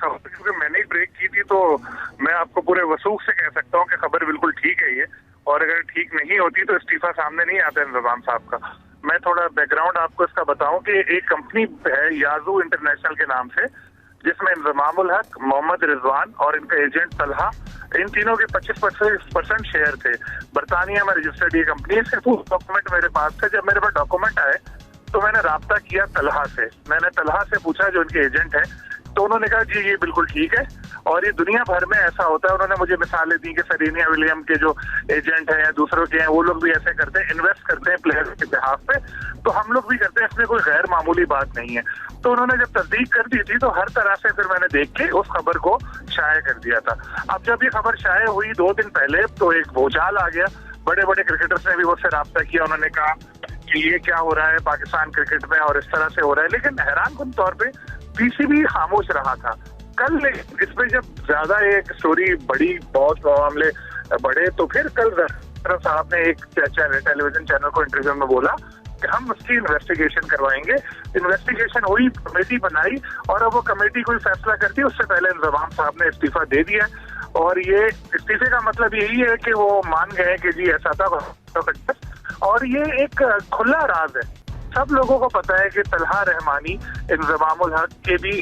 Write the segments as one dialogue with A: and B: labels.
A: खबर, क्योंकि मैंने ही ब्रेक की थी, तो मैं आपको पूरे वसूख से कह सकता हूँ कि खबर बिल्कुल ठीक है ये, और अगर ठीक नहीं होती तो इस्तीफा सामने नहीं आता इंजमाम साहब का। मैं थोड़ा बैकग्राउंड आपको इसका बताऊं कि एक कंपनी है याजू इंटरनेशनल के नाम से, जिसमें इंजमामुल हक, मोहम्मद रिजवान और इनका एजेंट तलहा, इन तीनों के 25% शेयर थे। बरतानिया में रजिस्टर्ड ये कंपनी है। सिर्फ डॉक्यूमेंट मेरे पास थे। जब मेरे पास डॉक्यूमेंट आए तो मैंने राब्ता किया तलहा से। मैंने तलहा से पूछा, जो इनके एजेंट है, तो उन्होंने कहा जी ये बिल्कुल ठीक है और ये दुनिया भर में ऐसा होता है। उन्होंने मुझे मिसालें दी कि सेरेनिया विलियम के जो एजेंट हैं या दूसरों के हैं, वो लोग भी ऐसे करते हैं, इन्वेस्ट करते हैं प्लेयर्स के बिहाफ पे, तो हम लोग भी करते हैं, इसमें कोई गैर मामूली बात नहीं है। तो उन्होंने जब तस्दीक कर दी थी तो हर तरह से फिर मैंने देख के उस खबर को शाये कर दिया था। अब जब ये खबर शाये हुई 2 दिन पहले, तो एक भूचाल आ गया। बड़े बड़े क्रिकेटर्स ने भी मुझसे राब्ता किया। उन्होंने कहा कि ये क्या हो रहा है पाकिस्तान क्रिकेट में और इस तरह से हो रहा है, लेकिन हैरानकुन तौर पे पीसीबी खामोश रहा था। कल इसमें जब ज्यादा एक स्टोरी बड़ी, बहुत मामले बढ़े, तो फिर कल साहब ने एक टेलीविजन चैनल को इंटरव्यू में बोला कि हम उसकी इन्वेस्टिगेशन करवाएंगे। इन्वेस्टिगेशन हुई, कमेटी बनाई, और अब वो कमेटी कोई फैसला करती है उससे पहले इंजमाम साहब ने इस्तीफा दे दिया। और ये इस्तीफे का मतलब यही है कि वो मान गए कि जी ऐसा था, और ये एक खुला राज है। सब लोगों को पता है कि तलहा रहमानी इंजमामुल हक के भी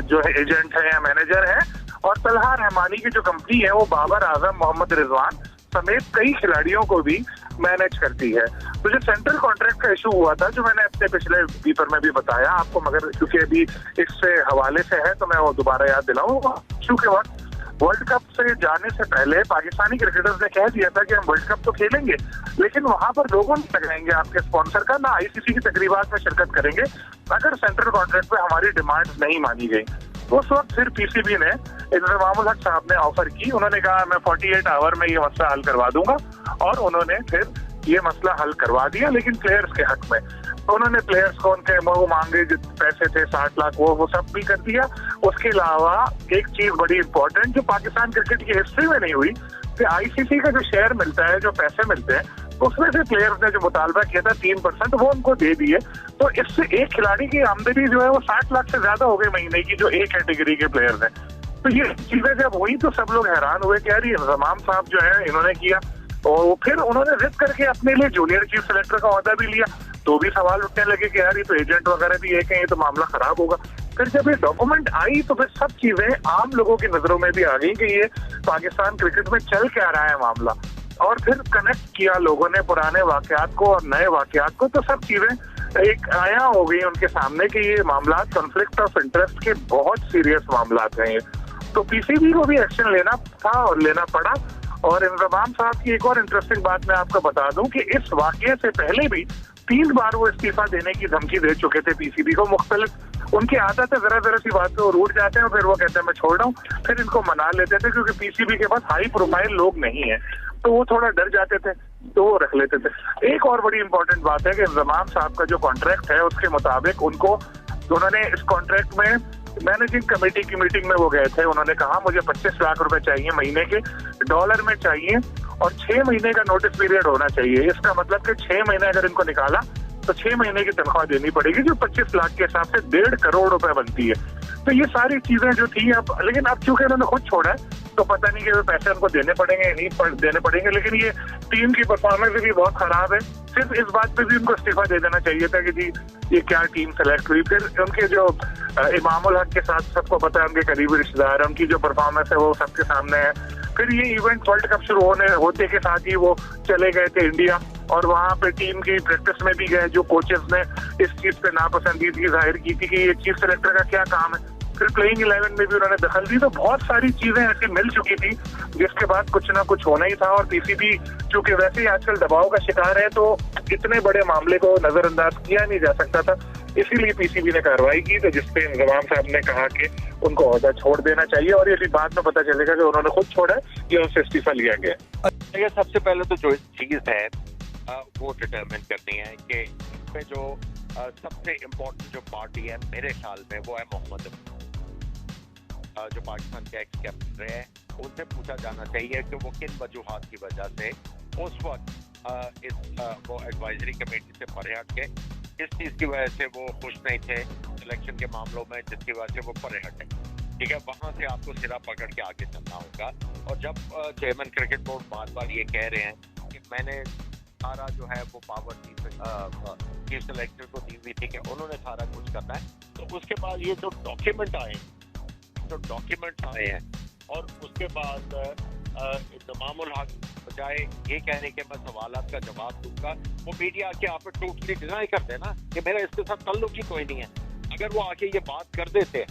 A: जो है एजेंट है या मैनेजर है, और तलहा रहमानी की जो कंपनी है वो बाबर आजम, मोहम्मद रिजवान समेत कई खिलाड़ियों को भी मैनेज करती है। तो जो सेंट्रल कॉन्ट्रैक्ट का इशू हुआ था, जो मैंने अपने पिछले पेपर में भी बताया आपको, मगर क्योंकि अभी इससे हवाले से है तो मैं वो दोबारा याद दिलाऊंगा। इशू के वक्त वर्ल्ड कप से जाने से पहले पाकिस्तानी क्रिकेटर्स ने कह दिया था कि हम वर्ल्ड कप तो खेलेंगे, लेकिन वहां पर लोगों ने लगाएंगे आपके स्पॉन्सर का, ना आईसीसी की तकरीबात में शिरकत करेंगे अगर सेंट्रल कॉन्ट्रैक्ट पे हमारी डिमांड्स नहीं मानी गई। उस वक्त फिर पीसीबी ने इंजमामुल हक साहब ने ऑफर की। उन्होंने कहा मैं 48 आवर में ये मसला हल करवा दूंगा, और उन्होंने फिर ये मसला हल करवा दिया, लेकिन प्लेयर्स के हक में। तो उन्होंने प्लेयर्स को उनके वो मांगे जो पैसे थे 60 लाख, वो सब भी कर दिया। उसके अलावा एक चीज बड़ी इंपॉर्टेंट जो पाकिस्तान क्रिकेट की हिस्ट्री में नहीं हुई, कि आईसीसी का जो शेयर मिलता है, जो पैसे मिलते हैं, उसमें से प्लेयर्स ने जो मुतालबा किया था 3%, वो उनको दे दिए। तो इससे एक खिलाड़ी की आमदनी जो है वो 60 लाख से ज्यादा हो गई महीने की, जो एक कैटेगरी के प्लेयर्स हैं। तो ये चीजें जब हुई तो सब लोग हैरान हुए कि यार ये इंजमाम साहब जो है इन्होंने किया, और फिर उन्होंने जिद करके अपने लिए जूनियर चीफ सेलेक्टर का ओहदा भी लिया। तो भी सवाल उठने लगे कि यार ये तो एजेंट वगैरह भी एक है, ये तो मामला खराब होगा। फिर जब ये डॉक्यूमेंट आई तो फिर सब चीजें आम लोगों की नजरों में भी आ गई कि ये पाकिस्तान क्रिकेट में चल क्या रहा है मामला। और फिर कनेक्ट किया लोगों ने पुराने वाकयात को और नए वाकयात को, तो सब चीजें एक आया हो गई उनके सामने कि ये मामला कॉन्फ्लिक्ट ऑफ इंटरेस्ट के बहुत सीरियस मामला हैं। तो पीसीबी को भी एक्शन लेना था और लेना पड़ा। और इंजमाम साहब की एक और इंटरेस्टिंग बात मैं आपको बता दूं कि इस वाकये से पहले भी 3 बार वो इस्तीफा देने की धमकी दे चुके थे पीसीबी को। मुख्तलिफ उनकी आदत है, जरा जरा सी बात पे वो रूठ जाते हैं और फिर वो कहते हैं मैं छोड़ रहा हूँ, फिर इनको मना लेते थे, क्योंकि पीसीबी के पास हाई प्रोफाइल लोग नहीं है, तो वो थोड़ा डर जाते थे, तो वो रख लेते थे। एक और बड़ी इंपॉर्टेंट बात है कि इंजमाम साहब का जो कॉन्ट्रैक्ट है उसके मुताबिक उन्होंने इस कॉन्ट्रैक्ट में मैनेजिंग कमेटी की मीटिंग में वो गए थे। उन्होंने कहा मुझे 25 लाख रुपए चाहिए महीने के, डॉलर में चाहिए, और 6 महीने का नोटिस पीरियड होना चाहिए। इसका मतलब कि 6 महीने अगर इनको निकाला तो 6 महीने की तनख्वाह देनी पड़ेगी, जो 25 लाख के हिसाब से 1.5 करोड़ रुपए बनती है। तो ये सारी चीजें जो थी, अब लेकिन अब चूंकि उन्होंने खुद छोड़ा है तो पता नहीं कि वो पैसे उनको देने पड़ेंगे या नहीं देने पड़ेंगे। लेकिन ये टीम की परफॉर्मेंस भी बहुत खराब है। सिर्फ इस बात पे भी उनको इस्तीफा दे देना चाहिए था कि जी ये क्या टीम सेलेक्ट हुई। फिर उनके जो इमामुल हक के साथ सबको पता है, उनके करीबी रिश्तेदार, उनकी जो परफॉर्मेंस है वो सबके सामने है। फिर ये इवेंट वर्ल्ड कप शुरू होते के साथ ही वो चले गए थे इंडिया, और वहां पे टीम की प्रैक्टिस में भी गए। जो कोचेस ने इस चीज पे नापसंदीदगी जाहिर की थी कि ये चीफ सेलेक्टर का क्या काम है। फिर प्लेइंग 11 में भी उन्होंने दखल दी। तो बहुत सारी चीजें ऐसी मिल चुकी थी जिसके बाद कुछ ना कुछ होना ही था। और पीसीबी चूंकि वैसे ही आजकल दबाव का शिकार है, तो इतने बड़े मामले को नजरअंदाज किया नहीं जा सकता था, इसीलिए पीसीबी ने कार्रवाई की। तो जिसपे इंजमाम साहब ने कहा कि उनको ओहदा छोड़ देना चाहिए, और ये भी बाद में पता चलेगा कि उन्होंने खुद छोड़ा है या उनसे इस्तीफा लिया गया।
B: सबसे पहले तो जो चीज है वो डिटरमिन करनी है कि इसमें जो सबसे इम्पोर्टेंट जो पार्टी है मेरे ख्याल में वो है मोहम्मद जो पाकिस्तान के एक्स कैप्टन रहे हैं। उनसे पूछा जाना चाहिए कि वो किन वजूहात की वजह से उस वक्त वो एडवाइजरी कमेटी से परे हट के किस चीज की वजह से वो खुश नहीं थे सिलेक्शन के मामलों में, जिसकी वजह से वो परे हटे। ठीक है, वहां से आपको सिरा पकड़ के आगे चलना होगा। और जब चेयरमैन क्रिकेट बोर्ड बार बार ये कह रहे हैं कि मैंने सारा जो है वो पावर चीफ सेलेक्टर को दी हुई थी कि उन्होंने सारा कुछ करना है, तो उसके बाद ये जो डॉक्यूमेंट आए हैं और उसके बाद इमामुल हक बजाय ये कहने के मैं सवालात का जवाब दूंगा, वो मीडिया के आप टोटली डिनाई कर देना कि मेरा इसके साथ ताल्लुक ही कोई नहीं है। अगर वो आके ये बात कर देते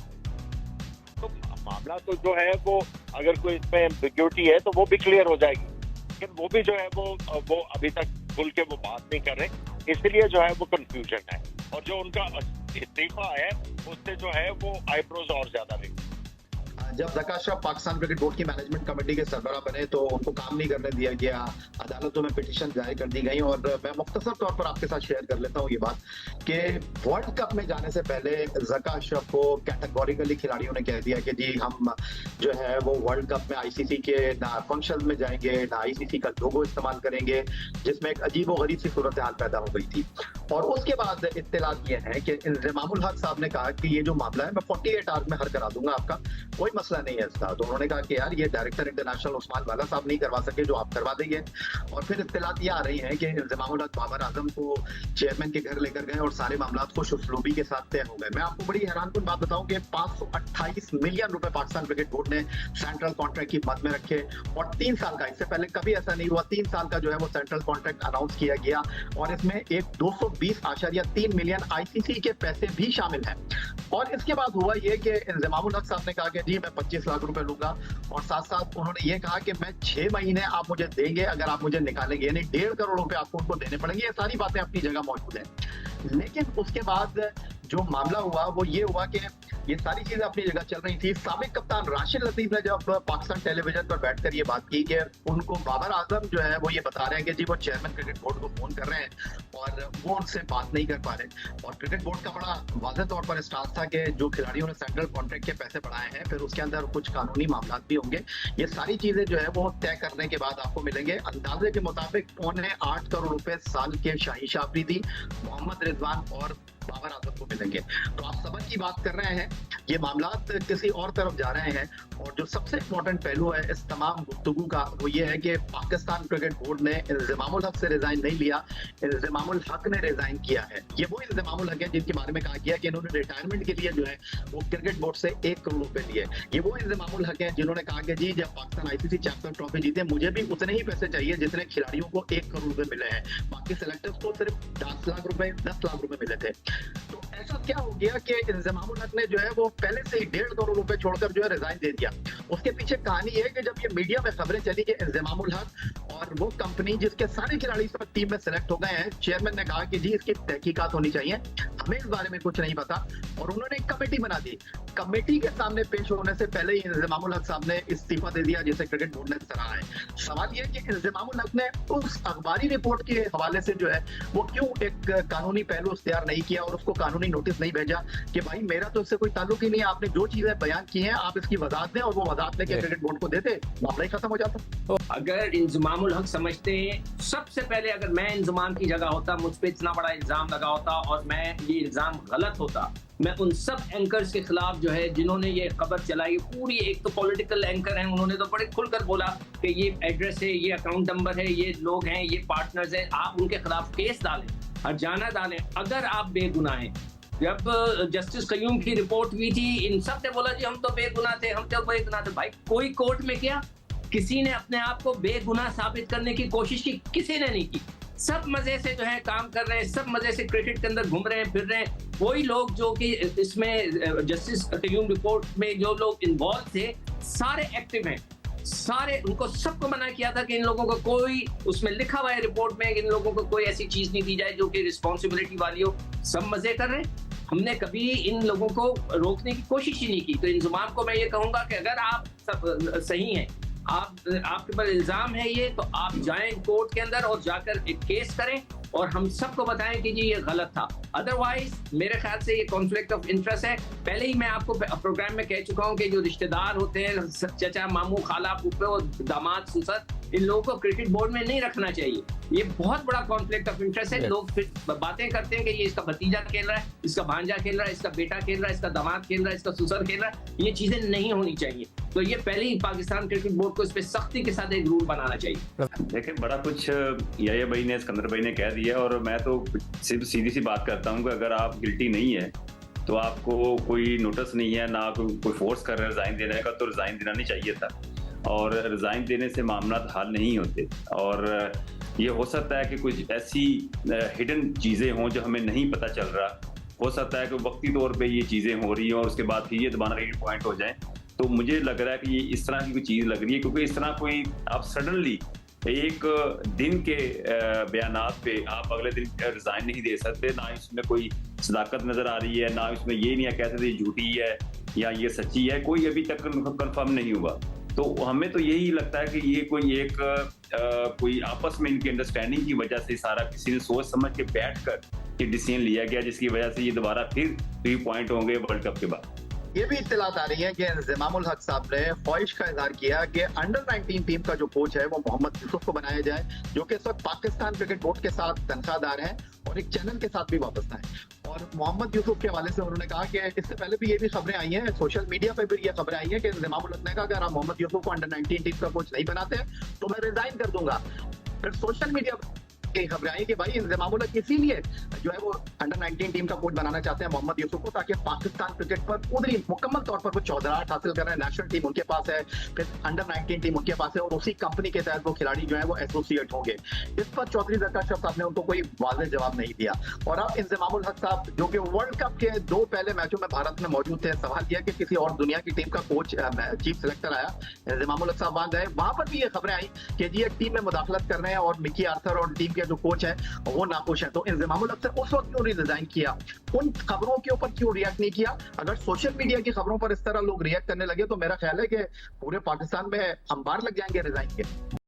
B: तो मामला तो जो है वो, अगर कोई इसमें एम्बिग्यूटी है तो वो भी क्लियर हो जाएगी, लेकिन वो भी जो है वो अभी तक खुल के वो बात नहीं कर रहे, इसलिए जो है वो कंफ्यूजन है। और जो उनका इस्तीफा है उससे जो है वो आईब्रोज और ज्यादा लगी।
C: जब ज़का अशरफ पाकिस्तान क्रिकेट बोर्ड की मैनेजमेंट कमेटी के सरबराह बने तो उनको काम नहीं करने दिया गया, अदालतों में पिटीशन जारी कर दी गई। और मैं मुख्तसर तौर पर आपके साथ शेयर कर लेता हूँ ये बात कि वर्ल्ड कप में जाने से पहले ज़का अशरफ को कैटेगोरिकली खिलाड़ियों ने कह दिया कि जी हम जो है वो वर्ल्ड कप में आईसीसी के ना फंक्शन में जाएंगे ना आईसीसी का लोगो इस्तेमाल करेंगे, जिसमें एक अजीब व गरीब सी सूरत हाल पैदा हो गई थी। और उसके बाद इत्तलात ये है कि इंज़मामुल हक साहब ने कहा कि ये जो मामला है मैं 48 आवर्स में हल करा दूंगा, आपका कोई मसला नहीं है इसका। तो उन्होंने कहा कि यार ये डायरेक्टर इंटरनेशनल उस्मान वाला साहब नहीं करवा सके जो आप करवा देंगे। और फिर इत्तलात ये आ रही है कि इंज़मामुल हक बाबर आजम को चेयरमैन के घर लेकर गए और सारे मामला खुश उसलूबी के साथ तय हो गए। मैं आपको बड़ी हैरानकुन बात बताऊं कि 528 मिलियन रुपए पाकिस्तान क्रिकेट बोर्ड ने सेंट्रल कॉन्ट्रैक्ट की मद में रखे और 3 साल का, इससे पहले कभी ऐसा नहीं हुआ, 3 साल का जो है वो सेंट्रल कॉन्ट्रैक्ट अनाउंस किया गया और इसमें एक 220.3 मिलियन आईसीसी के पैसे भी शामिल हैं। और इसके बाद हुआ ये कि इंज़मामुल हक साहब ने कहा कि जी मैं 25 लाख रुपए लूंगा और साथ साथ उन्होंने ये कहा कि मैं 6 महीने आप मुझे देंगे अगर आप मुझे निकालेंगे, यानी 1.5 करोड़ रुपए आपको उनको देने पड़ेंगे। ये सारी बातें अपनी जगह मौजूद है, लेकिन उसके बाद जो मामला हुआ वो ये हुआ कि ये सारी चीजें अपनी जगह चल रही थी। साबिक कप्तान राशिद लतीफ ने जब पाकिस्तान टेलीविजन पर बैठकर ये बात की कि उनको बाबर आजम जो है वो ये बता रहे हैं कि जी वो चेयरमैन क्रिकेट बोर्ड को फोन कर रहे हैं और वो उनसे बात नहीं कर पा रहे। और क्रिकेट बोर्ड का बड़ा वाज़ेह तौर पर स्टांस था कि जो खिलाड़ियों ने सेंट्रल कॉन्ट्रैक्ट के पैसे बढ़ाए हैं फिर उसके अंदर कुछ कानूनी मामला भी होंगे। ये सारी चीजें जो है वो तय करने के बाद आपको मिलेंगे। अंदाजे के मुताबिक 8.25 करोड़ रुपए साल के शाहीन अफरीदी, मोहम्मद रिजवान और बाबर आजम को मिलेंगे। तो आप सबक की बात कर रहे हैं, ये मामला किसी और तरफ जा रहे हैं। और जो सबसे इम्पोर्टेंट पहलू है इस तमाम गुफ्तगू का वो ये है कि पाकिस्तान क्रिकेट बोर्ड ने इंज़मामुल हक से रिजाइन नहीं लिया, इंज़मामुल हक ने रिजाइन किया है। ये वो इंज़मामुल हक है जिनके बारे में कहा गया कि इन्होंने रिटायरमेंट के लिए जो है वो क्रिकेट बोर्ड से 1 करोड़ रुपए लिए। ये वो इंज़मामुल हक है जिन्होंने कहा कि जी जब पाकिस्तान आईसीसी चैंपियन ट्रॉफी जीते मुझे भी उतने ही पैसे चाहिए जितने खिलाड़ियों को 1 करोड़ रुपए मिले हैं, बाकी सेलेक्टर्स को सिर्फ 10 लाख रुपए 10 लाख रुपए मिले थे। तो ऐसा क्या हो गया कि इंज़मामुल हक ने जो है वो पहले से ही 1.5 करोड़ रुपए छोड़कर जो है रिजाइन दे दिया। उसके पीछे कहानी है कि जब ये मीडिया में खबरें चली कि इंज़मामुल हक और वो कंपनी जिसके सारे खिलाड़ी इस वक्त टीम में सिलेक्ट हो गए हैं, चेयरमैन ने कहा कि जी इसकी तहकीकात होनी चाहिए, हमें इस बारे में कुछ नहीं पता। और उन्होंने एक कमेटी बना दी। कमेटी के सामने पेश होने से पहले ही इंज़मामुल हक साहब ने इस्तीफा दे दिया, जिसे क्रिकेट बोर्ड ने सराहा है। सवाल यह कि इंज़मामुल हक ने उस अखबारी रिपोर्ट के हवाले से जो है वो क्यों एक कानूनी पहलू इख्तियार नहीं किया और उसको कानूनी नोटिस नहीं भेजा कि भाई मेरा तो इससे कोई ताल्लुक ही नहीं है, आपने जो चीजें बयान की हैं आप इसकी वजाहत दें, और वो वजाहत लेके क्रिकेट बोर्ड को देते, मामला ही खत्म हो जाता।
D: अगर इंज़मामुल हक समझते हैं, सबसे पहले अगर मैं इंज़माम की जगह होता, मुझ पे इतना बड़ा इल्जाम लगा होता और मैं ये इल्जाम गलत होता, मैं उन सब एंकर्स के खिलाफ जो है जिन्होंने ये खबर चलाई, पूरी एक तो पॉलिटिकल एंकर हैं, उन्होंने तो बड़े खुलकर बोला कि ये एड्रेस है, ये अकाउंट नंबर है, ये लोग हैं, ये पार्टनर्स हैं, आप उनके खिलाफ केस डालें, हर्जाना डालें अगर आप बेगुनाह हैं। जब जस्टिस कयूम की रिपोर्ट हुई थी, इन सब ने बोला जी हम तो बेगुनाह थे, हम तो बेगुनाह थे। भाई कोई कोर्ट में क्या किसी ने अपने आप को बेगुनाह साबित करने की कोशिश की? किसी ने नहीं की। सब मजे से जो है काम कर रहे हैं, सब मजे से क्रिकेट के अंदर घूम रहे हैं, फिर रहे हैं। वही लोग जो कि इसमें जस्टिस कयूम रिपोर्ट में जो लोग इन्वॉल्व थे सारे एक्टिव हैं, सारे, उनको सबको मना किया था कि इन लोगों को कोई, उसमें लिखा हुआ है रिपोर्ट में कि इन लोगों को कोई ऐसी चीज नहीं दी जाए जो कि रिस्पॉन्सिबिलिटी वाली हो। सब मजे कर रहे हैं, हमने कभी इन लोगों को रोकने की कोशिश ही नहीं की। तो इंज़माम को मैं ये कहूंगा कि अगर आप सब सही हैं, आपके पर इल्जाम है ये, तो आप जाएं कोर्ट के अंदर और जाकर एक केस करें और हम सबको बताएं कि जी ये गलत था। अदरवाइज मेरे ख्याल से ये कॉन्फ्लिक्ट ऑफ इंटरेस्ट है। पहले ही मैं आपको प्रोग्राम में कह चुका हूं कि जो रिश्तेदार होते हैं, चचा, मामू, खाला, फूफे और दामाद, सुसर, इन लोगों को क्रिकेट बोर्ड में नहीं रखना चाहिए। ये बहुत बड़ा कॉन्फ्लिक्ट ऑफ इंटरेस्ट है। लोग फिर बातें करते हैं कि ये इसका भतीजा खेल रहा है, इसका भांजा खेल रहा है, इसका बेटा खेल रहा है, इसका दामाद खेल रहा है, इसका सुसर खेल रहा है। ये चीजें नहीं होनी चाहिए। तो ये पहले ही पाकिस्तान क्रिकेट बोर्ड को इस पे सख्ती के साथ एक रूल बनाना चाहिए।
E: देखिए, बड़ा कुछ याया भाई ने, सिकंदर भाई ने कह दिया, और मैं तो सिर्फ सीधी सी बात करता हूँ कि अगर आप गिल्टी नहीं है तो आपको कोई नोटिस नहीं है, ना कोई फोर्स कर रहा है रिजाइन देने का, तो रिजाइन देना नहीं चाहिए था। और रिजाइन देने से मामला हल नहीं होते। और ये हो सकता है कि कुछ ऐसी हिडन चीज़ें हों जो हमें नहीं पता चल रहा। हो सकता है कि वक्ती तौर पे ये चीज़ें हो रही हैं और उसके बाद फिर ये दोबारा रीड पॉइंट हो जाए। तो मुझे लग रहा है कि ये इस तरह की कोई चीज़ लग रही है, क्योंकि इस तरह कोई आप सडनली एक दिन के बयानात पे आप अगले दिन रिजाइन नहीं दे सकते। ना इसमें कोई सदाकत नजर आ रही है, ना इसमें ये नहीं कह सकते झूठी है या ये सच्ची है, कोई अभी तक कंफर्म नहीं हुआ। तो हमें तो यही लगता है कि ये कोई आपस में इनकी अंडरस्टैंडिंग की वजह से सारा किसी ने सोच समझ के बैठ कर ये डिसीजन लिया गया, जिसकी वजह से ये दोबारा फिर 3 पॉइंट होंगे वर्ल्ड कप के बाद।
C: ये भी इत्तलात आ रही है कि इंज़मामुल हक साहब ने ख्वाहिश का इजहार किया कि अंडर 19 टीम का जो कोच है वो मोहम्मद यूसुफ को बनाया जाए, जो कि इस वक्त पाकिस्तान क्रिकेट बोर्ड के साथ तनख्वाहदार हैं और एक चैनल के साथ भी वापस आए। और मोहम्मद यूसुफ के हवाले से उन्होंने कहा कि इससे पहले भी ये भी खबरें आई हैं, सोशल मीडिया पर भी ये खबरें आई हैं कि इंज़मामुल हक ने कहा अगर आप मोहम्मद यूसुफ को अंडर 19 टीम का कोच नहीं बनाते तो मैं रिजाइन कर दूंगा। फिर सोशल मीडिया की खबरें आई कि भाई इंज़मामुल हक इसीलिए जो है वो अंडर 19 टीम का कोच बनाना चाहते हैं मोहम्मद यूसुफ को, ताकि पाकिस्तान क्रिकेट पर पूरी मुकम्मल तौर पर वो चौधराहट हासिल कर रहे हैं। नेशनल टीम उनके पास है, फिर अंडर 19 टीम उनके पास है, और उसी कंपनी के तहत वो खिलाड़ी जो है वो एसोसिएट होंगे। इस पर चौधरी ज़रका अशरफ साहब ने उनको कोई वाज़ेह जवाब नहीं दिया। और अब इंज़मामुल हक साहब जो कि वर्ल्ड कप के 2 पहले मैचों में भारत में मौजूद थे, सवाल किया कि किसी और दुनिया की टीम का कोच चीफ सेलेक्टर आया, इंज़मामुल हक साहब वहां गए, वहां पर भी ये खबरें आई कि जी एक टीम में मुदाखलत कर रहे हैं और मिकी आर्थर और टीम के जो कोच है वो नाखुश है। तो इंज़मामुल हक से उस वक्त क्यों रिजाइन किया, उन खबरों के ऊपर क्यों रिएक्ट नहीं किया? अगर सोशल मीडिया की खबरों पर इस तरह लोग रिएक्ट करने लगे तो मेरा ख्याल है कि पूरे पाकिस्तान में अंबार लग जाएंगे रिजाइन के।